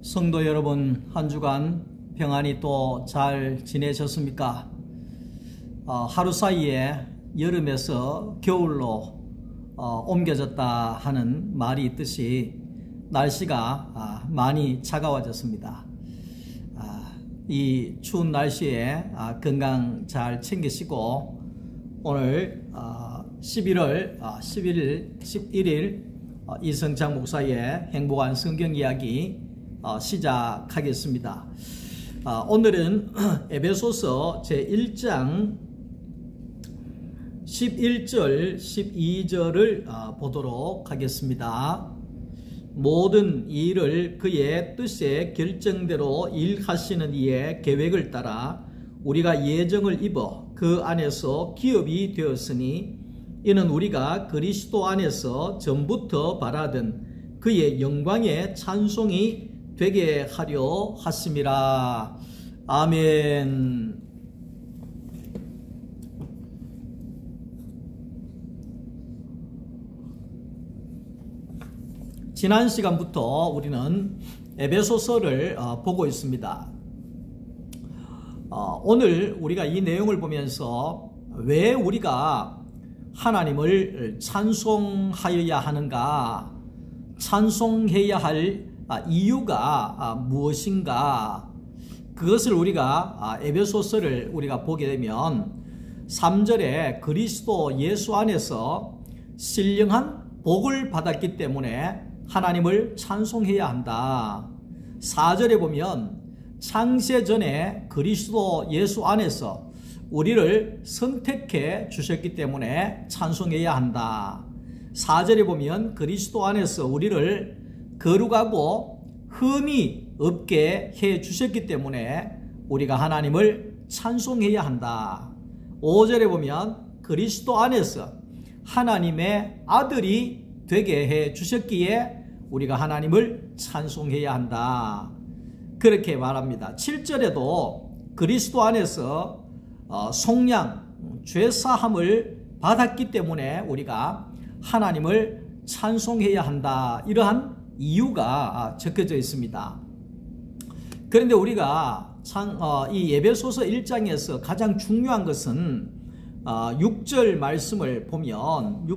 성도 여러분, 한 주간 평안히 또 잘 지내셨습니까? 하루 사이에 여름에서 겨울로 옮겨졌다 하는 말이 있듯이 날씨가 많이 차가워졌습니다. 이 추운 날씨에 건강 잘 챙기시고 오늘 11월 11일 이성창 목사의 행복한 성경 이야기 시작하겠습니다. 오늘은 에베소서 제1장 11절 12절을 보도록 하겠습니다. 모든 일을 그의 뜻의 결정대로 일하시는 이의 계획을 따라 우리가 예정을 입어 그 안에서 기업이 되었으니 이는 우리가 그리스도 안에서 전부터 바라던 그의 영광의 찬송이 되게 하려 하심이라. 아멘. 지난 시간부터 우리는 에베소서를 보고 있습니다. 오늘 우리가 이 내용을 보면서 왜 우리가 하나님을 찬송하여야 하는가, 찬송해야 할 이유가 무엇인가, 그것을 우리가 에베소서를 우리가 보게 되면 3절에 그리스도 예수 안에서 신령한 복을 받았기 때문에 하나님을 찬송해야 한다. 4절에 보면 창세전에 그리스도 예수 안에서 우리를 선택해 주셨기 때문에 찬송해야 한다. 4절에 보면 그리스도 안에서 우리를 거룩하고 흠이 없게 해 주셨기 때문에 우리가 하나님을 찬송해야 한다. 5절에 보면 그리스도 안에서 하나님의 아들이 되게 해 주셨기에 우리가 하나님을 찬송해야 한다. 그렇게 말합니다. 7절에도 그리스도 안에서 속량, 죄사함을 받았기 때문에 우리가 하나님을 찬송해야 한다. 이러한 이유가 적혀져 있습니다. 그런데 우리가 이 에베소서 1장에서 가장 중요한 것은 6절 말씀을 보면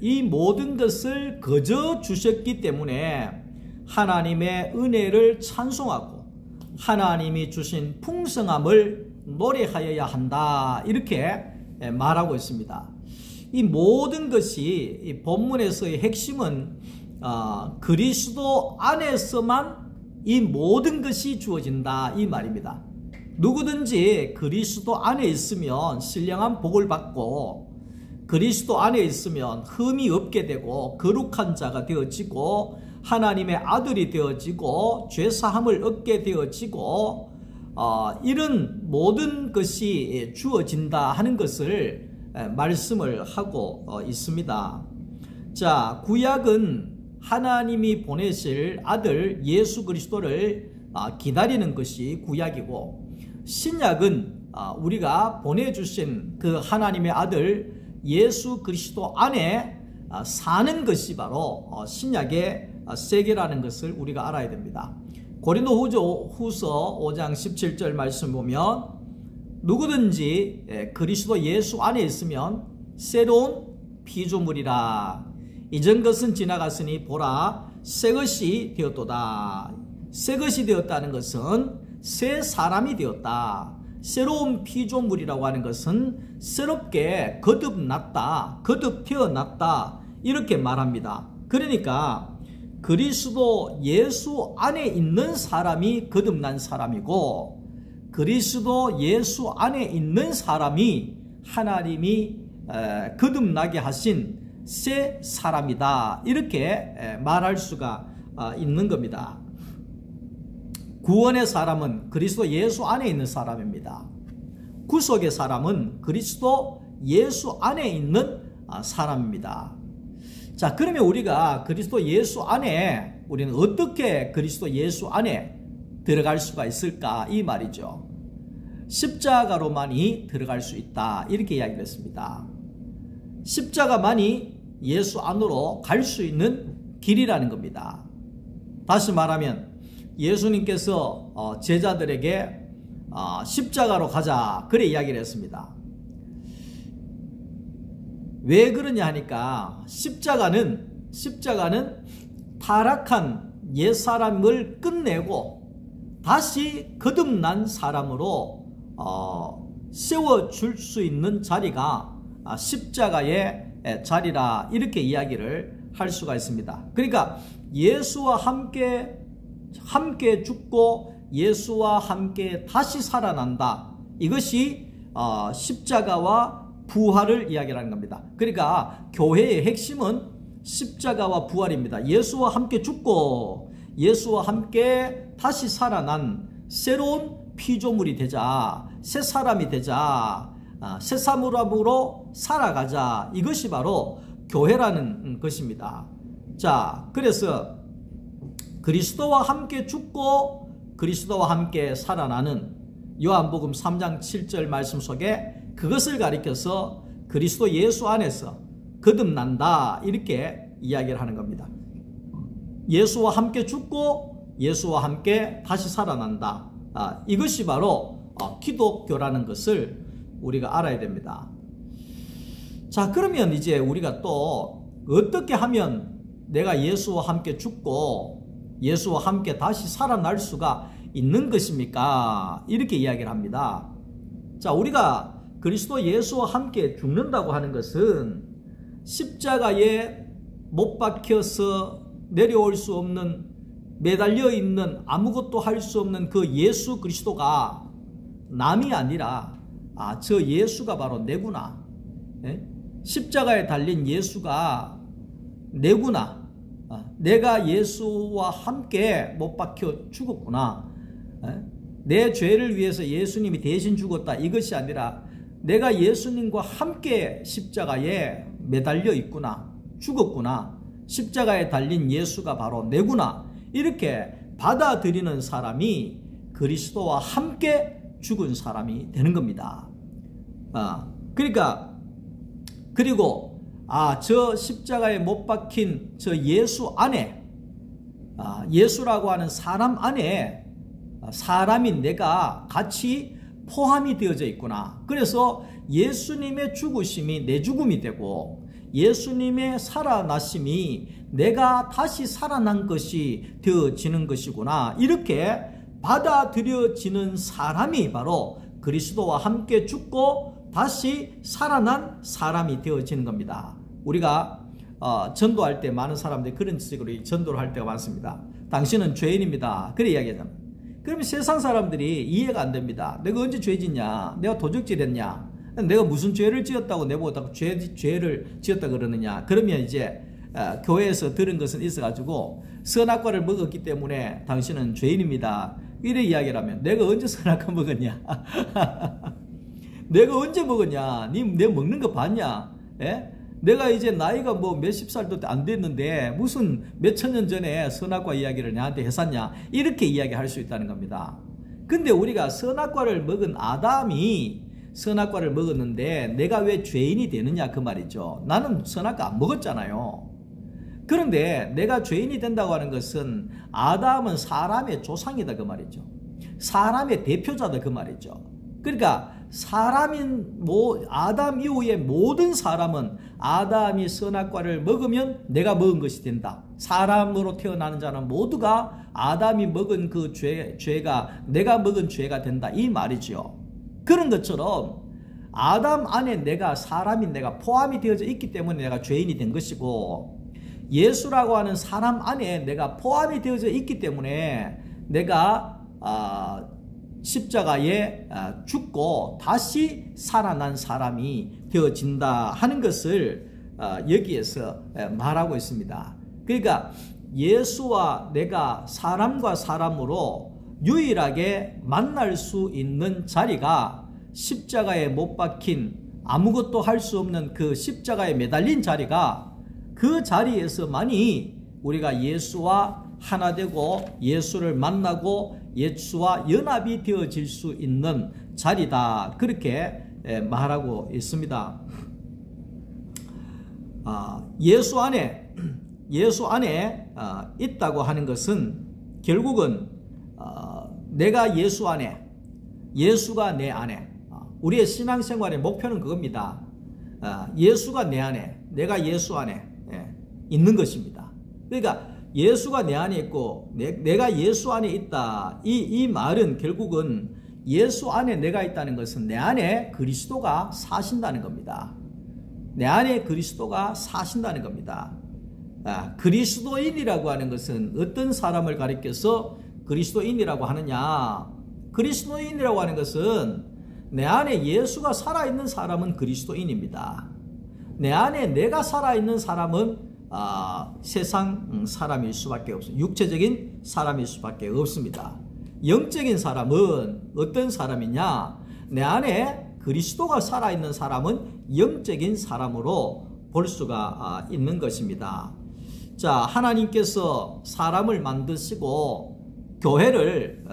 이 모든 것을 거저 주셨기 때문에 하나님의 은혜를 찬송하고 하나님이 주신 풍성함을 노래하여야 한다. 이렇게 말하고 있습니다. 이 모든 것이 이 본문에서의 핵심은 그리스도 안에서만 이 모든 것이 주어진다 이 말입니다. 누구든지 그리스도 안에 있으면 신령한 복을 받고 그리스도 안에 있으면 흠이 없게 되고 거룩한 자가 되어지고 하나님의 아들이 되어지고 죄사함을 얻게 되어지고 이런 모든 것이 주어진다 하는 것을 말씀을 하고 있습니다. 자, 구약은 하나님이 보내실 아들 예수 그리스도를 기다리는 것이 구약이고, 신약은 우리가 보내주신 그 하나님의 아들 예수 그리스도 안에 사는 것이 바로 신약의 세계라는 것을 우리가 알아야 됩니다. 고린도후서 5장 17절 말씀 보면 누구든지 그리스도 예수 안에 있으면 새로운 피조물이라. 이전 것은 지나갔으니 보라 새것이 되었도다. 새것이 되었다는 것은 새 사람이 되었다. 새로운 피조물이라고 하는 것은 새롭게 거듭났다, 거듭 태어났다, 이렇게 말합니다. 그러니까 그리스도 예수 안에 있는 사람이 거듭난 사람이고, 그리스도 예수 안에 있는 사람이 하나님이 거듭나게 하신 새 사람이다. 이렇게 말할 수가 있는 겁니다. 구원의 사람은 그리스도 예수 안에 있는 사람입니다. 구속의 사람은 그리스도 예수 안에 있는 사람입니다. 자, 그러면 우리가 그리스도 예수 안에, 우리는 어떻게 그리스도 예수 안에 들어갈 수가 있을까? 이 말이죠. 십자가로만이 들어갈 수 있다. 이렇게 이야기를 했습니다. 십자가만이 예수 안으로 갈 수 있는 길이라는 겁니다. 다시 말하면 예수님께서 제자들에게 십자가로 가자 그래 이야기를 했습니다. 왜 그러냐 하니까 십자가는 타락한 옛사람을 끝내고 다시 거듭난 사람으로 세워줄 수 있는 자리가 십자가의 자리라 이렇게 이야기를 할 수가 있습니다. 그러니까 예수와 함께 죽고 예수와 함께 다시 살아난다. 이것이 십자가와 부활을 이야기하는 겁니다. 그러니까 교회의 핵심은 십자가와 부활입니다. 예수와 함께 죽고 예수와 함께 다시 살아난 새로운 피조물이 되자, 새 사람이 되자, 새 사람으로 살아가자. 이것이 바로 교회라는 것입니다. 자, 그래서 그리스도와 함께 죽고 그리스도와 함께 살아나는 요한복음 3장 7절 말씀 속에 그것을 가리켜서 그리스도 예수 안에서 거듭난다 이렇게 이야기를 하는 겁니다. 예수와 함께 죽고 예수와 함께 다시 살아난다. 이것이 바로 기독교라는 것을 우리가 알아야 됩니다. 자, 그러면 이제 우리가 또 어떻게 하면 내가 예수와 함께 죽고 예수와 함께 다시 살아날 수가 있는 것입니까? 이렇게 이야기를 합니다. 자, 우리가 그리스도 예수와 함께 죽는다고 하는 것은 십자가에 못 박혀서 내려올 수 없는, 매달려 있는, 아무것도 할 수 없는 그 예수 그리스도가 남이 아니라 저 예수가 바로 내구나. 십자가에 달린 예수가 내구나. 내가 예수와 함께 못 박혀 죽었구나. 내 죄를 위해서 예수님이 대신 죽었다. 이것이 아니라 내가 예수님과 함께 십자가에 매달려 있구나. 죽었구나. 십자가에 달린 예수가 바로 내구나. 이렇게 받아들이는 사람이 그리스도와 함께 죽은 사람이 되는 겁니다. 그리고 저 십자가에 못 박힌 저 예수 안에, 예수라고 하는 사람 안에 사람인 내가 같이 포함이 되어져 있구나. 그래서 예수님의 죽으심이 내 죽음이 되고 예수님의 살아나심이 내가 다시 살아난 것이 되어지는 것이구나. 이렇게 받아들여지는 사람이 바로 그리스도와 함께 죽고 다시 살아난 사람이 되어지는 겁니다. 우리가 전도할 때 많은 사람들이 그런 식으로 전도를 할 때가 많습니다. 당신은 죄인입니다. 그래 이야기하잖아요. 그러면 세상 사람들이 이해가 안 됩니다. 내가 언제 죄 짓냐? 내가 도적질 했냐? 내가 무슨 죄를 지었다고 내보고 죄를 지었다 그러느냐? 그러면 이제 교회에서 들은 것은 있어가지고 선악과를 먹었기 때문에 당신은 죄인입니다. 이래 이야기를 하면 내가 언제 선악과 먹었냐? 내가 언제 먹었냐? 내 먹는 거 봤냐? 예? 내가 이제 나이가 뭐 몇십 살도 안 됐는데 무슨 몇천 년 전에 선악과 이야기를 나한테 했었냐? 이렇게 이야기할 수 있다는 겁니다. 근데 우리가 선악과를 먹은 아담이 선악과를 먹었는데 내가 왜 죄인이 되느냐 그 말이죠. 나는 선악과 안 먹었잖아요. 그런데 내가 죄인이 된다고 하는 것은 아담은 사람의 조상이다 그 말이죠. 사람의 대표자다 그 말이죠. 그러니까 아담 이후에 모든 사람은 아담이 선악과를 먹으면 내가 먹은 것이 된다. 사람으로 태어나는 자는 모두가 아담이 먹은 그 죄가 내가 먹은 죄가 된다. 이 말이죠. 그런 것처럼 아담 안에 내가 포함이 되어져 있기 때문에 내가 죄인이 된 것이고 예수라고 하는 사람 안에 내가 포함이 되어져 있기 때문에 내가 십자가에 죽고 다시 살아난 사람이 되어진다 하는 것을 여기에서 말하고 있습니다. 그러니까 예수와 내가 사람과 사람으로 유일하게 만날 수 있는 자리가 십자가에 못 박힌 아무것도 할 수 없는 그 십자가에 매달린 자리가 그 자리에서만이 우리가 예수와 하나 되고 예수를 만나고 예수와 연합이 되어질 수 있는 자리다. 그렇게 말하고 있습니다. 예수 안에 예수 안에 있다고 하는 것은 결국은 내가 예수 안에, 예수가 내 안에, 우리의 신앙생활의 목표는 그겁니다. 예수가 내 안에, 내가 예수 안에 있는 것입니다. 그러니까 예수가 내 안에 있고 내가 예수 안에 있다. 이 말은 결국은 예수 안에 내가 있다는 것은 내 안에 그리스도가 사신다는 겁니다. 내 안에 그리스도가 사신다는 겁니다. 그리스도인이라고 하는 것은 어떤 사람을 가리켜서 그리스도인이라고 하느냐? 그리스도인이라고 하는 것은 내 안에 예수가 살아있는 사람은 그리스도인입니다. 내 안에 내가 살아있는 사람은 세상 사람일 수밖에 없습니다. 육체적인 사람일 수밖에 없습니다. 영적인 사람은 어떤 사람이냐? 내 안에 그리스도가 살아있는 사람은 영적인 사람으로 볼 수가 있는 것입니다. 자, 하나님께서 사람을 만드시고 교회를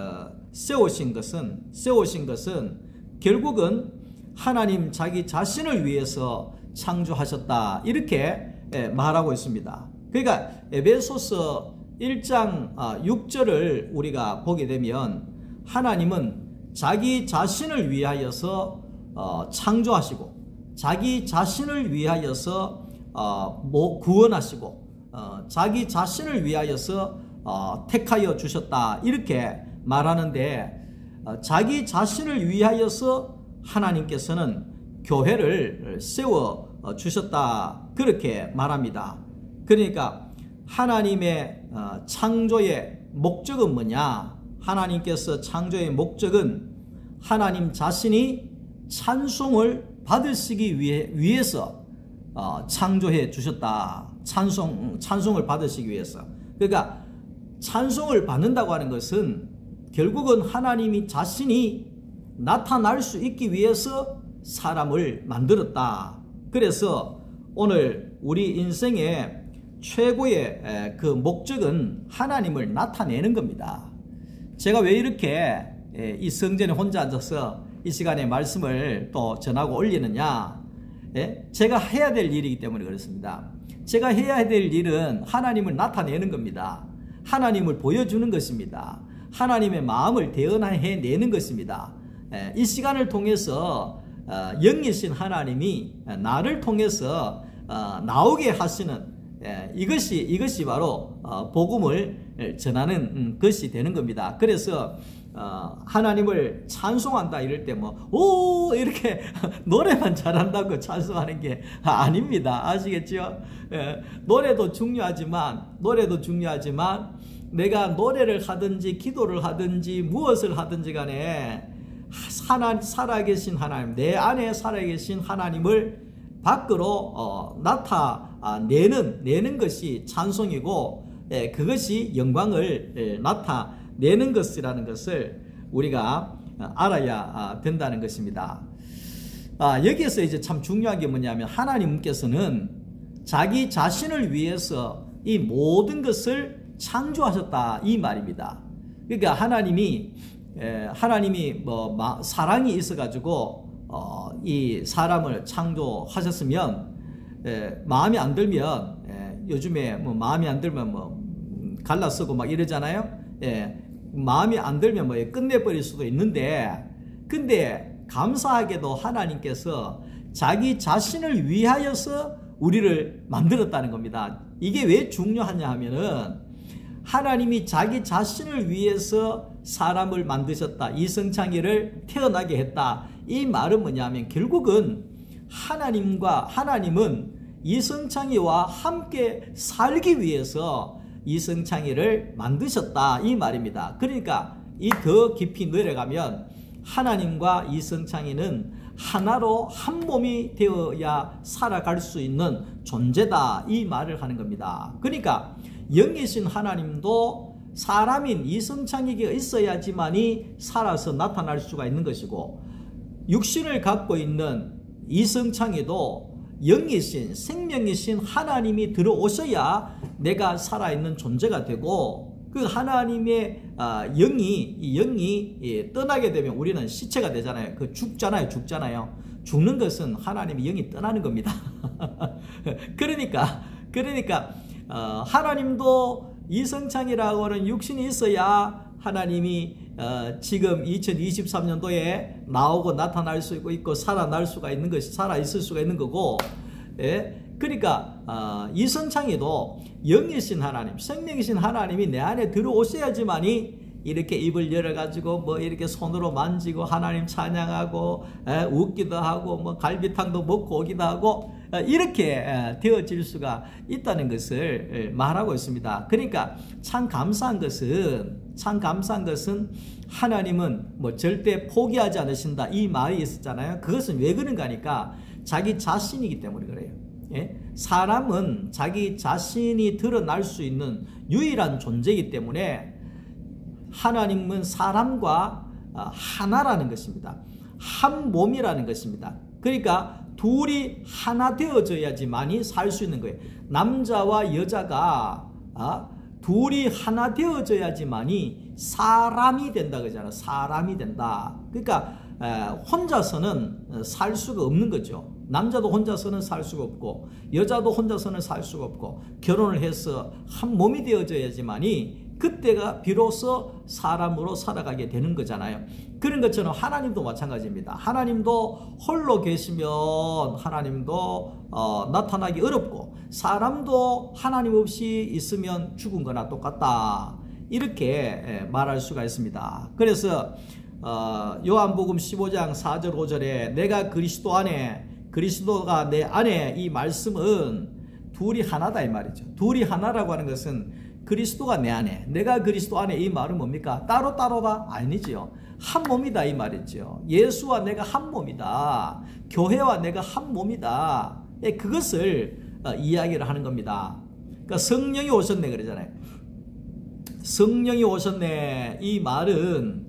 세우신 것은 결국은 하나님 자기 자신을 위해서 창조하셨다. 이렇게 말하고 있습니다. 그러니까 에베소서 1장 6절을 우리가 보게 되면 하나님은 자기 자신을 위하여서 창조하시고 자기 자신을 위하여서 구원하시고 자기 자신을 위하여서 택하여 주셨다. 이렇게 말하는데 자기 자신을 위하여서 하나님께서는 교회를 세워 주셨다. 그렇게 말합니다. 그러니까 하나님의 창조의 목적은 뭐냐? 하나님께서 창조의 목적은 하나님 자신이 찬송을 받으시기 위해서 창조해 주셨다. 찬송을 받으시기 위해서. 그러니까 찬송을 받는다고 하는 것은 결국은 하나님이 자신이 나타날 수 있기 위해서 사람을 만들었다. 그래서 오늘 우리 인생의 최고의 그 목적은 하나님을 나타내는 겁니다. 제가 왜 이렇게 이 성전에 혼자 앉아서 이 시간에 말씀을 또 전하고 올리느냐? 제가 해야 될 일이기 때문에 그렇습니다. 제가 해야 될 일은 하나님을 나타내는 겁니다. 하나님을 보여주는 것입니다. 하나님의 마음을 대언해내는 것입니다. 이 시간을 통해서 영이신 하나님이 나를 통해서 나오게 하시는 이것이 바로 복음을 전하는 것이 되는 겁니다. 그래서 하나님을 찬송한다 이럴 때 오 이렇게 노래만 잘한다고 찬송하는 게 아닙니다. 아시겠죠? 노래도 중요하지만 내가 노래를 하든지 기도를 하든지 무엇을 하든지 간에 살아계신 하나님, 내 안에 살아계신 하나님을 밖으로 나타내는 것이 찬송이고 그것이 영광을 나타내는 것이라는 것을 우리가 알아야 된다는 것입니다. 여기에서 이제 참 중요한 게 뭐냐면 하나님께서는 자기 자신을 위해서 이 모든 것을 창조하셨다 이 말입니다. 그러니까 하나님이 사랑이 있어가지고 이 사람을 창조하셨으면 마음에 안 들면 요즘에 마음에 안 들면 갈라 쓰고 막 이러잖아요. 마음에 안 들면 끝내버릴 수도 있는데 근데 감사하게도 하나님께서 자기 자신을 위하여서 우리를 만들었다는 겁니다. 이게 왜 중요하냐 하면은 하나님이 자기 자신을 위해서 사람을 만드셨다. 이성창이를 태어나게 했다. 이 말은 뭐냐면 결국은 하나님은 이성창이와 함께 살기 위해서 이성창이를 만드셨다. 이 말입니다. 그러니까 이 더 깊이 내려가면 하나님과 이성창이는 하나로 한 몸이 되어야 살아갈 수 있는 존재다. 이 말을 하는 겁니다. 그러니까 영이신 하나님도 사람인 이성창이가 있어야지만이 살아서 나타날 수가 있는 것이고 육신을 갖고 있는 이성창이도 영이신 생명이신 하나님이 들어오셔야 내가 살아있는 존재가 되고 그 하나님의 영이 떠나게 되면 우리는 시체가 되잖아요. 죽잖아요. 죽는 것은 하나님의 영이 떠나는 겁니다. 그러니까 하나님도 이성창이라고 하는 육신이 있어야 하나님이 지금 2023년도에 나오고 나타날 수 있고 살아날 수가 있는 것이 살아 있을 수가 있는 거고, 예? 그러니까 이성창이도 영이신 하나님, 생명이신 하나님이 내 안에 들어오셔야지만이 이렇게 입을 열어가지고 뭐 이렇게 손으로 만지고 하나님 찬양하고 웃기도 하고 뭐 갈비탕도 먹고 오기도 하고 이렇게 되어질 수가 있다는 것을 말하고 있습니다. 그러니까 참 감사한 것은 하나님은 뭐 절대 포기하지 않으신다 이 말이 있었잖아요. 그것은 왜 그런가 하니까 자기 자신이기 때문에 그래요. 예? 사람은 자기 자신이 드러날 수 있는 유일한 존재이기 때문에 하나님은 사람과 하나라는 것입니다. 한 몸이라는 것입니다. 그러니까 둘이 하나 되어져야지만이 살 수 있는 거예요. 남자와 여자가 둘이 하나 되어져야지만이 사람이 된다 그러잖아요. 사람이 된다. 그러니까 혼자서는 살 수가 없는 거죠. 남자도 혼자서는 살 수가 없고 여자도 혼자서는 살 수가 없고 결혼을 해서 한 몸이 되어져야지만이 그때가 비로소 사람으로 살아가게 되는 거잖아요. 그런 것처럼 하나님도 마찬가지입니다. 하나님도 홀로 계시면 하나님도 나타나기 어렵고 사람도 하나님 없이 있으면 죽은 거나 똑같다. 이렇게 말할 수가 있습니다. 그래서 요한복음 15장 4절 5절에 내가 그리스도 안에 그리스도가 내 안에 이 말씀은 둘이 하나다 이 말이죠. 둘이 하나라고 하는 것은 그리스도가 내 안에 내가 그리스도 안에 이 말은 뭡니까? 따로따로가 아니지요. 한 몸이다 이 말이죠. 예수와 내가 한 몸이다. 교회와 내가 한 몸이다. 그것을 이야기를 하는 겁니다. 그러니까 성령이 오셨네 그러잖아요. 성령이 오셨네 이 말은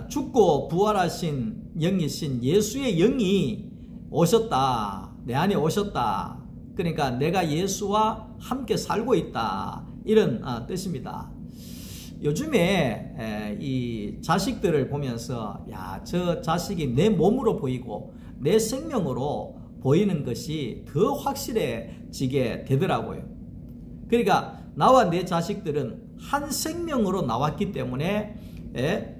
죽고 부활하신 영이신 예수의 영이 오셨다. 내 안에 오셨다. 그러니까 내가 예수와 함께 살고 있다. 이런 뜻입니다. 요즘에 이 자식들을 보면서 야, 저 자식이 내 몸으로 보이고 내 생명으로 보이는 것이 더 확실해지게 되더라고요. 그러니까 나와 내 자식들은 한 생명으로 나왔기 때문에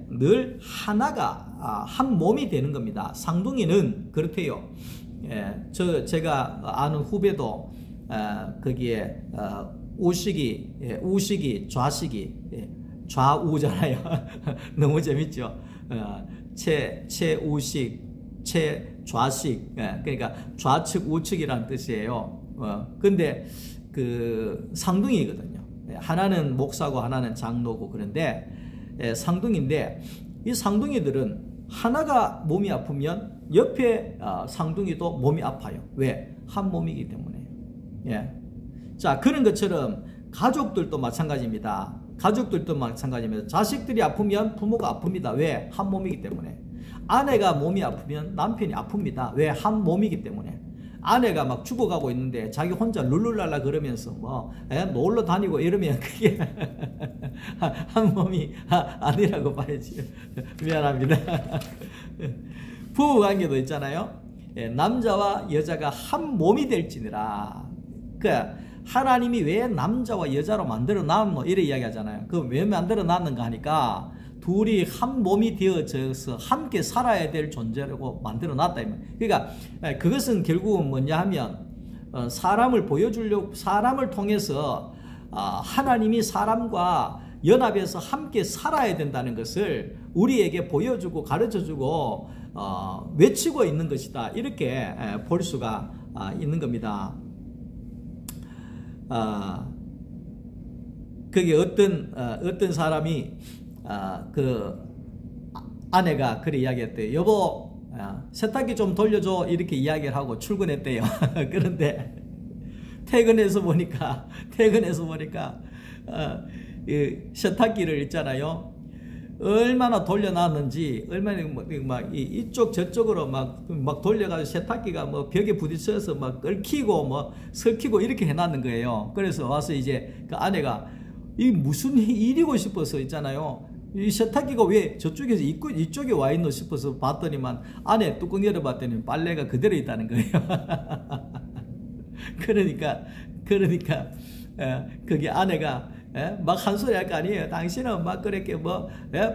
늘 하나가 한 몸이 되는 겁니다. 쌍둥이는 그렇대요. 제가 아는 후배도 거기에 우식이 좌식이 좌우잖아요. 너무 재밌죠. 최우식 최좌식 그러니까 좌측 우측이라는 뜻이에요. 근데 그 상둥이거든요. 하나는 목사고 하나는 장로고 그런데 상둥이인데 이 상둥이들은 하나가 몸이 아프면 옆에 상둥이도 몸이 아파요. 왜? 한 몸이기 때문에. 예. 자, 그런 것처럼 가족들도 마찬가지입니다. 가족들도 마찬가지입니다. 자식들이 아프면 부모가 아픕니다. 왜? 한 몸이기 때문에. 아내가 몸이 아프면 남편이 아픕니다. 왜? 한 몸이기 때문에. 아내가 막 죽어가고 있는데 자기 혼자 룰루랄라 그러면서 뭐 놀러 다니고 이러면 그게 한 몸이 아니라고 봐야지. 미안합니다. 부부관계도 있잖아요. 남자와 여자가 한 몸이 될지니라. 그러니까 하나님이 왜 남자와 여자로 만들어 놨노 이래 이야기하잖아요. 그럼 왜 만들어 놨는가 하니까 둘이 한 몸이 되어져서 함께 살아야 될 존재라고 만들어 놨다. 그러니까 그것은 결국은 뭐냐 하면 사람을 보여주려고 사람을 통해서 하나님이 사람과 연합해서 함께 살아야 된다는 것을 우리에게 보여주고 가르쳐주고 외치고 있는 것이다. 이렇게 볼 수가 있는 겁니다. 거기 어떤 사람이 그 아내가 그래 이야기했대요. 여보 세탁기 좀 돌려줘 이렇게 이야기를 하고 출근했대요. 그런데 퇴근해서 보니까 세탁기를 있잖아요. 얼마나 돌려놨는지 얼마나 막 이쪽 저쪽으로 막 돌려가지고 세탁기가 뭐 벽에 부딪혀서 막 끓기고 뭐 설키고 이렇게 해놨는 거예요. 그래서 와서 이제 그 아내가 이 무슨 일이고 싶어서 있잖아요. 이 세탁기가 왜 저쪽에서 이쪽에 와 있노 싶어서 봤더니만 안에 뚜껑 열어봤더니 빨래가 그대로 있다는 거예요. 그러니까 그게 아내가 막 한 소리 할 거 아니에요. 당신은 막 그렇게 뭐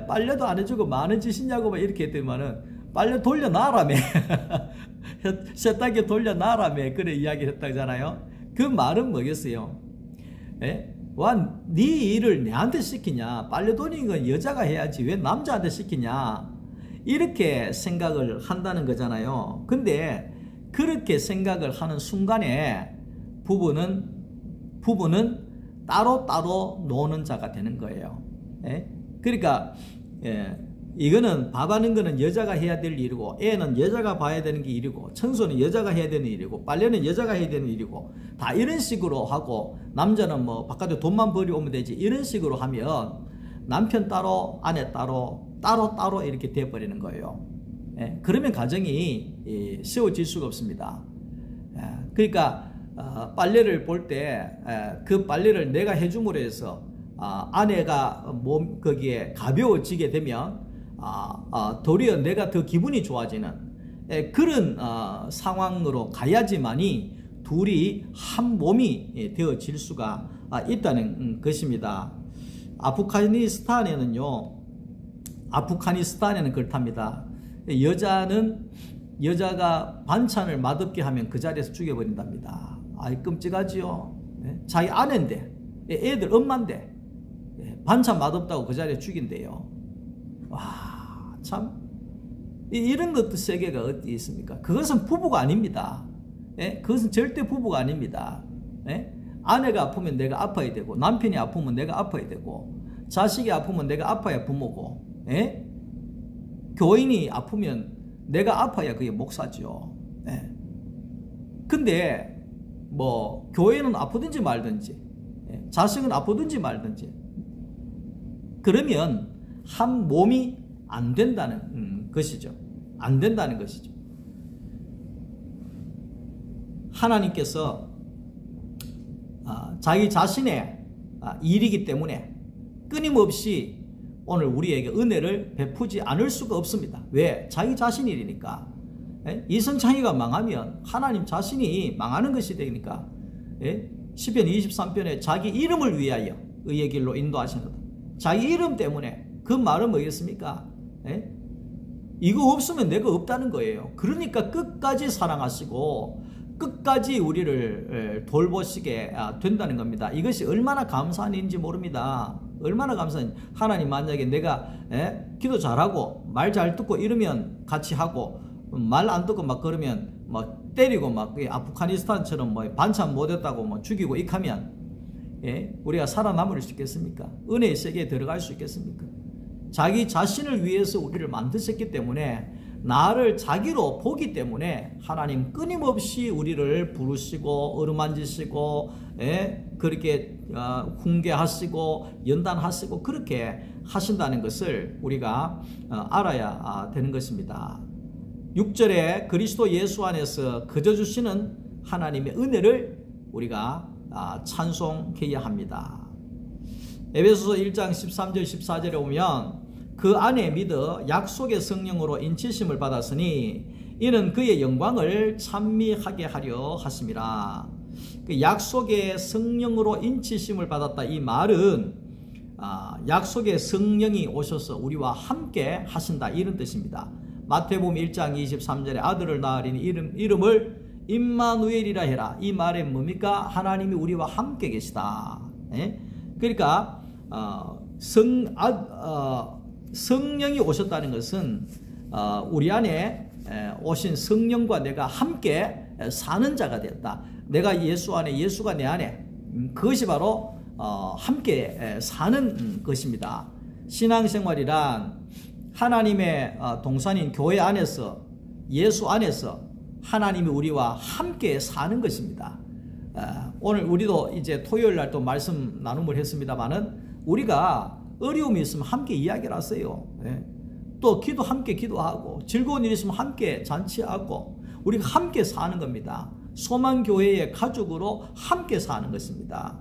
빨래도 안 해주고 많은 짓이냐고 막 이렇게 했더니만은 빨래 돌려놔라며. 세탁기 돌려놔라며. 그래 이야기를 했다잖아요. 그 말은 뭐겠어요? 와, 네 일을 내한테 시키냐? 빨래 돌리는 건 여자가 해야지 왜 남자한테 시키냐? 이렇게 생각을 한다는 거잖아요. 근데 그렇게 생각을 하는 순간에 부부는 따로 노는 자가 되는 거예요. 그러니까 이거는 밥하는 거는 여자가 해야 될 일이고, 애는 여자가 봐야 되는 게 일이고, 청소는 여자가 해야 되는 일이고, 빨래는 여자가 해야 되는 일이고, 다 이런 식으로 하고, 남자는 뭐 바깥에 돈만 벌이오면 되지, 이런 식으로 하면 남편 따로 아내 따로 이렇게 돼버리는 거예요. 그러면 가정이 세워질 수가 없습니다. 그러니까 빨래를 볼 때 그 빨래를 내가 해줌으로 해서 아내가 거기에 가벼워지게 되면 도리어 내가 더 기분이 좋아지는 그런 상황으로 가야지만이 둘이 한 몸이 되어질 수가 있다는 것입니다. 아프가니스탄에는 그렇답니다. 여자가 반찬을 맛없게 하면 그 자리에서 죽여버린답니다. 아이 끔찍하지요. 자기 아내인데, 애들 엄마인데 반찬 맛없다고 그 자리에 죽인대요. 와, 참 이런 것도 세계가 어디 있습니까? 그것은 부부가 아닙니다. 그것은 절대 부부가 아닙니다. 아내가 아프면 내가 아파야 되고, 남편이 아프면 내가 아파야 되고, 자식이 아프면 내가 아파야 부모고, 교인이 아프면 내가 아파야 그게 목사죠. 근데 뭐 교회는 아프든지 말든지, 자식은 아프든지 말든지, 그러면 한 몸이 안 된다는 것이죠. 안 된다는 것이죠. 하나님께서 자기 자신의 일이기 때문에 끊임없이 오늘 우리에게 은혜를 베푸지 않을 수가 없습니다. 왜? 자기 자신 일이니까. 이선창이가 망하면 하나님 자신이 망하는 것이 되니까. 시편 23편에 자기 이름을 위하여 의의 길로 인도하시는 것. 자기 이름 때문에. 그 말은 뭐겠습니까? 이거 없으면 내가 없다는 거예요. 그러니까 끝까지 사랑하시고 끝까지 우리를 돌보시게 된다는 겁니다. 이것이 얼마나 감사한 일인지 모릅니다. 얼마나 감사한. 하나님 만약에 내가 기도 잘하고 말 잘 듣고 이러면 같이 하고, 말 안 듣고 막 그러면 뭐 때리고 막 아프가니스탄처럼 뭐 반찬 못했다고 뭐 죽이고 익하면 우리가 살아남을 수 있겠습니까? 은혜의 세계에 들어갈 수 있겠습니까? 자기 자신을 위해서 우리를 만드셨기 때문에, 나를 자기로 보기 때문에 하나님 끊임없이 우리를 부르시고 어루만지시고 그렇게 훈계하시고 연단하시고 그렇게 하신다는 것을 우리가 알아야 되는 것입니다. 6절에 그리스도 예수 안에서 거저 주시는 하나님의 은혜를 우리가 찬송해야 합니다. 에베소서 1장 13절 14절에 오면 그 안에 믿어 약속의 성령으로 인치심을 받았으니 이는 그의 영광을 찬미하게 하려 하심이라. 그 약속의 성령으로 인치심을 받았다, 이 말은 약속의 성령이 오셔서 우리와 함께 하신다, 이런 뜻입니다. 마태복음 1장 23절에 아들을 낳으리니 이름을 임마누엘이라 해라. 이 말은 뭡니까? 하나님이 우리와 함께 계시다. 그러니까 성령이 오셨다는 것은 우리 안에 오신 성령과 내가 함께 사는 자가 되었다. 내가 예수 안에, 예수가 내 안에, 그것이 바로 함께 사는 것입니다. 신앙생활이란 하나님의 동산인 교회 안에서, 예수 안에서 하나님이 우리와 함께 사는 것입니다. 오늘 우리도 이제 토요일 날 또 말씀 나눔을 했습니다만은, 우리가 어려움이 있으면 함께 이야기를 하세요. 또 함께 기도하고, 즐거운 일 있으면 함께 잔치하고, 우리가 함께 사는 겁니다. 소망교회의 가족으로 함께 사는 것입니다.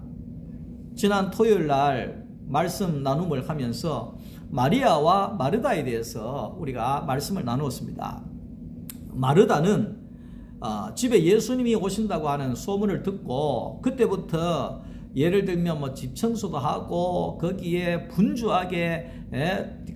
지난 토요일 날 말씀 나눔을 하면서 마리아와 마르다에 대해서 우리가 말씀을 나누었습니다. 마르다는 집에 예수님이 오신다고 하는 소문을 듣고 그때부터 예를 들면 뭐 집 청소도 하고 거기에 분주하게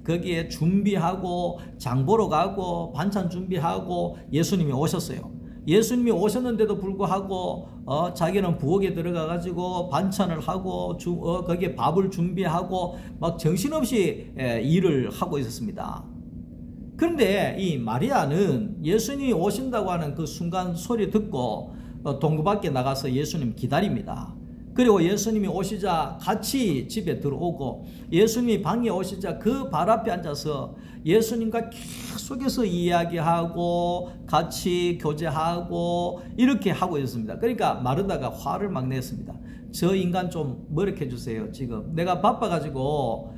거기에 준비하고 장 보러 가고 반찬 준비하고 예수님이 오셨어요. 예수님이 오셨는데도 불구하고 자기는 부엌에 들어가 가지고 반찬을 하고 거기에 밥을 준비하고 막 정신없이 일을 하고 있었습니다. 그런데 이 마리아는 예수님이 오신다고 하는 그 순간 소리 듣고 동구 밖에 나가서 예수님 기다립니다. 그리고 예수님이 오시자 같이 집에 들어오고 예수님이 방에 오시자 그 발 앞에 앉아서 예수님과 계속해서 이야기하고 같이 교제하고 이렇게 하고 있었습니다. 그러니까 마르다가 화를 막 냈습니다. 저 인간 좀 뭐렇게 해주세요. 지금 내가 바빠가지고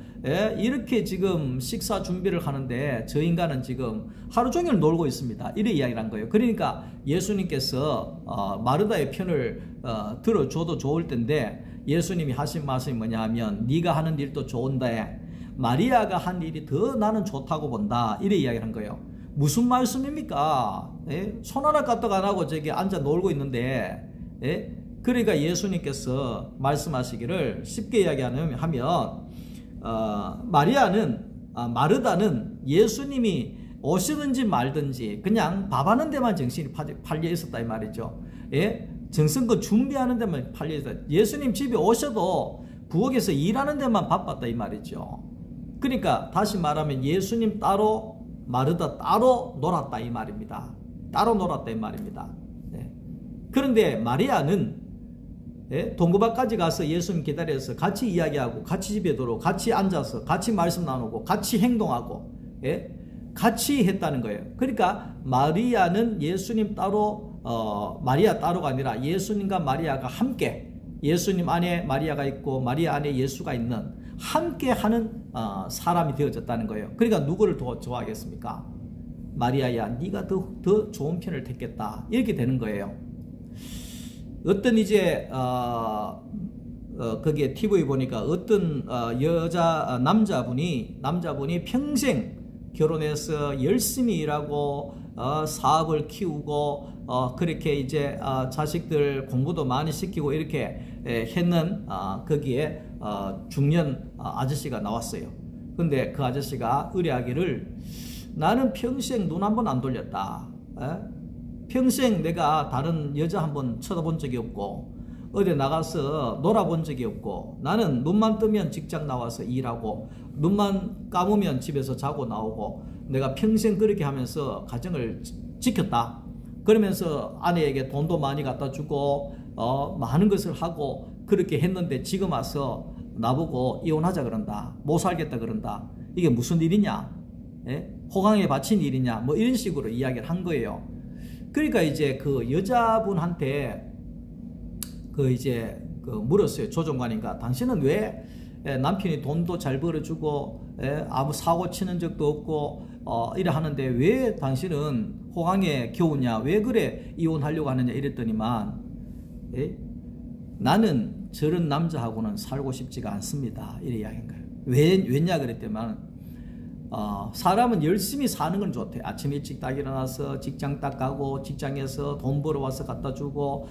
이렇게 지금 식사 준비를 하는데 저 인간은 지금 하루 종일 놀고 있습니다. 이래 이야기를 한 거예요. 그러니까 예수님께서 마르다의 편을 들어줘도 좋을 텐데 예수님이 하신 말씀이 뭐냐 하면 네가 하는 일도 좋은데 마리아가 한 일이 더 나는 좋다고 본다. 이래 이야기를 한 거예요. 무슨 말씀입니까? 손 하나 까딱 안 하고 저기 앉아 놀고 있는데 그러니까 예수님께서 말씀하시기를 쉽게 이야기하면 마르다는 예수님이 오시든지 말든지 그냥 밥하는 데만 정신이 팔려 있었다 이 말이죠. 정성껏 준비하는 데만 팔려 있었다. 예수님 집에 오셔도 부엌에서 일하는 데만 바빴다 이 말이죠. 그러니까 다시 말하면 예수님 따로 마르다 따로 놀았다 이 말입니다. 따로 놀았다 이 말입니다. 그런데 마리아는 동구밭까지 가서 예수님 기다려서 같이 이야기하고 같이 집에 들어오고 같이 앉아서 같이 말씀 나누고 같이 행동하고 같이 했다는 거예요. 그러니까 마리아는 예수님 따로 마리아 따로가 아니라 예수님과 마리아가 함께 예수님 안에 마리아가 있고 마리아 안에 예수가 있는 함께 하는 사람이 되어졌다는 거예요. 그러니까 누구를 더 좋아하겠습니까? 마리아야 네가 더 좋은 편을 택했다 이렇게 되는 거예요. 어떤 이제 거기에 TV 보니까 어떤 남자분이 평생 결혼해서 열심히 일하고 사업을 키우고 그렇게 이제 자식들 공부도 많이 시키고 이렇게 했는 거기에 중년 아저씨가 나왔어요. 근데 그 아저씨가 의뢰하기를 나는 평생 눈 한 번 안 돌렸다. 평생 내가 다른 여자 한 번 쳐다본 적이 없고 어디 나가서 놀아본 적이 없고 나는 눈만 뜨면 직장 나와서 일하고 눈만 감으면 집에서 자고 나오고 내가 평생 그렇게 하면서 가정을 지켰다. 그러면서 아내에게 돈도 많이 갖다 주고 많은 것을 하고 그렇게 했는데 지금 와서 나보고 이혼하자 그런다. 못 살겠다 그런다. 이게 무슨 일이냐? 호강에 바친 일이냐? 뭐 이런 식으로 이야기를 한 거예요. 그러니까 이제 그 여자분한테 물었어요. 조정관인가. 당신은 왜 남편이 돈도 잘 벌어주고 아무 사고 치는 적도 없고 이래 하는데 왜 당신은 호강에 겨우냐? 왜 그래 이혼하려고 하느냐? 이랬더니만 나는 저런 남자하고는 살고 싶지가 않습니다. 이래 이야기한 거예요. 왜냐 그랬더니만 사람은 열심히 사는 건 좋대. 아침 일찍 딱 일어나서 직장 딱 가고 직장에서 돈 벌어와서 갖다 주고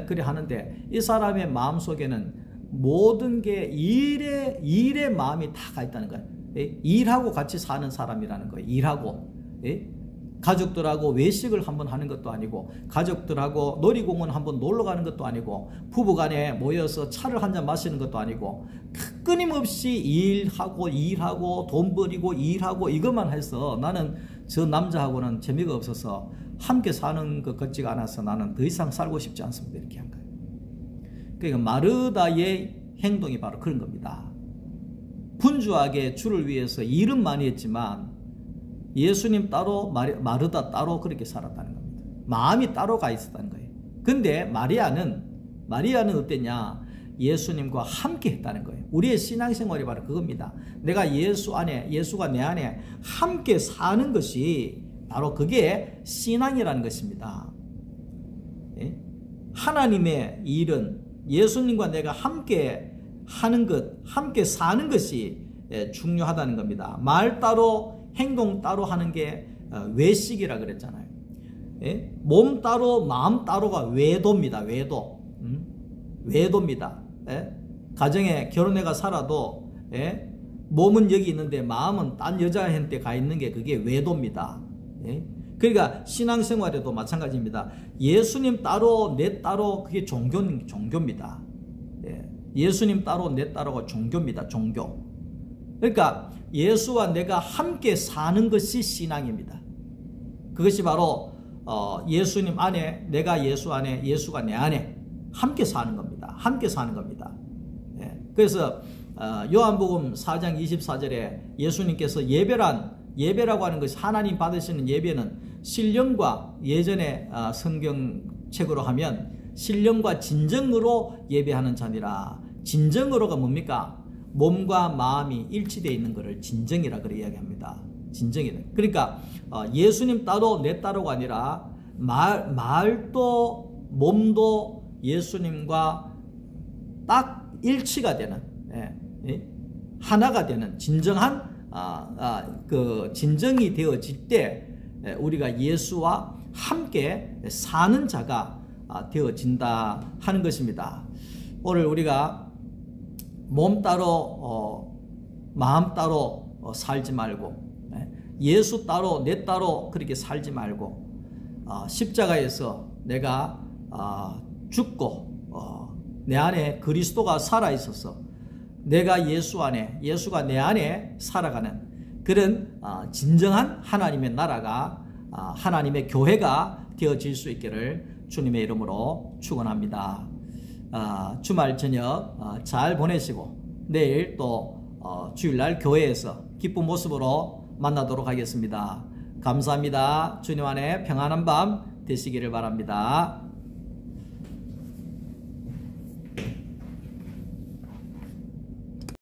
그래 하는데 이 사람의 마음속에는 모든 게 일에 마음이 다 가 있다는 거예요. 일하고 같이 사는 사람이라는 거예요. 일하고 가족들하고 외식을 한번 하는 것도 아니고 가족들하고 놀이공원 한번 놀러 가는 것도 아니고 부부간에 모여서 차를 한잔 마시는 것도 아니고 끊임없이 일하고 돈 벌이고 일하고 이것만 해서 나는 저 남자하고는 재미가 없어서 함께 사는 것 같지가 않아서 나는 더 이상 살고 싶지 않습니다. 이렇게 한 거예요. 그러니까 마르다의 행동이 바로 그런 겁니다. 분주하게 주를 위해서 일은 많이 했지만 예수님 따로 마르다 따로 그렇게 살았다는 겁니다. 마음이 따로 가 있었다는 거예요. 근데 마리아는 어땠냐? 예수님과 함께 했다는 거예요. 우리의 신앙생활이 바로 그겁니다. 내가 예수가 내 안에 함께 사는 것이 바로 그게 신앙이라는 것입니다. 하나님의 일은 예수님과 내가 함께 하는 것, 함께 사는 것이 중요하다는 겁니다. 말 따로 행동 따로 하는 게 외식이라 그랬잖아요. 몸 따로 마음 따로가 외도입니다. 외도입니다. 가정에 결혼해가 살아도 몸은 여기 있는데 마음은 딴 여자한테 가 있는 게 그게 외도입니다. 그러니까 신앙생활에도 마찬가지입니다. 예수님 따로 내 따로 그게 종교입니다. 예수님 따로 내 따로가 종교입니다. 종교. 그러니까 예수와 내가 함께 사는 것이 신앙입니다. 그것이 바로 예수님 안에, 내가 예수 안에, 예수가 내 안에 함께 사는 겁니다. 함께 사는 겁니다. 그래서 요한복음 4장 24절에 예수님께서 예배라고 하는 것이, 하나님 받으시는 예배는 신령과, 예전에 성경책으로 하면 신령과 진정으로 예배하는 자니라. 진정으로가 뭡니까? 몸과 마음이 일치되어 있는 것을 진정이라 그래 이야기합니다. 진정이다. 그러니까 예수님 따로 내 따로가 아니라 말도 몸도 예수님과 딱 일치가 되는, 하나가 되는 진정한 그 진정이 되어질 때 우리가 예수와 함께 사는 자가 되어진다 하는 것입니다. 오늘 우리가 몸 따로 마음 따로 살지 말고, 예수 따로 내 따로 그렇게 살지 말고, 십자가에서 내가 죽고 내 안에 그리스도가 살아있어서 내가 예수 안에, 예수가 내 안에 살아가는 그런 진정한 하나님의 나라가, 하나님의 교회가 되어질 수 있기를 주님의 이름으로 축원합니다. 주말 저녁 잘 보내시고 내일 또 주일날 교회에서 기쁜 모습으로 만나도록 하겠습니다. 감사합니다. 주님 안에 평안한 밤 되시기를 바랍니다.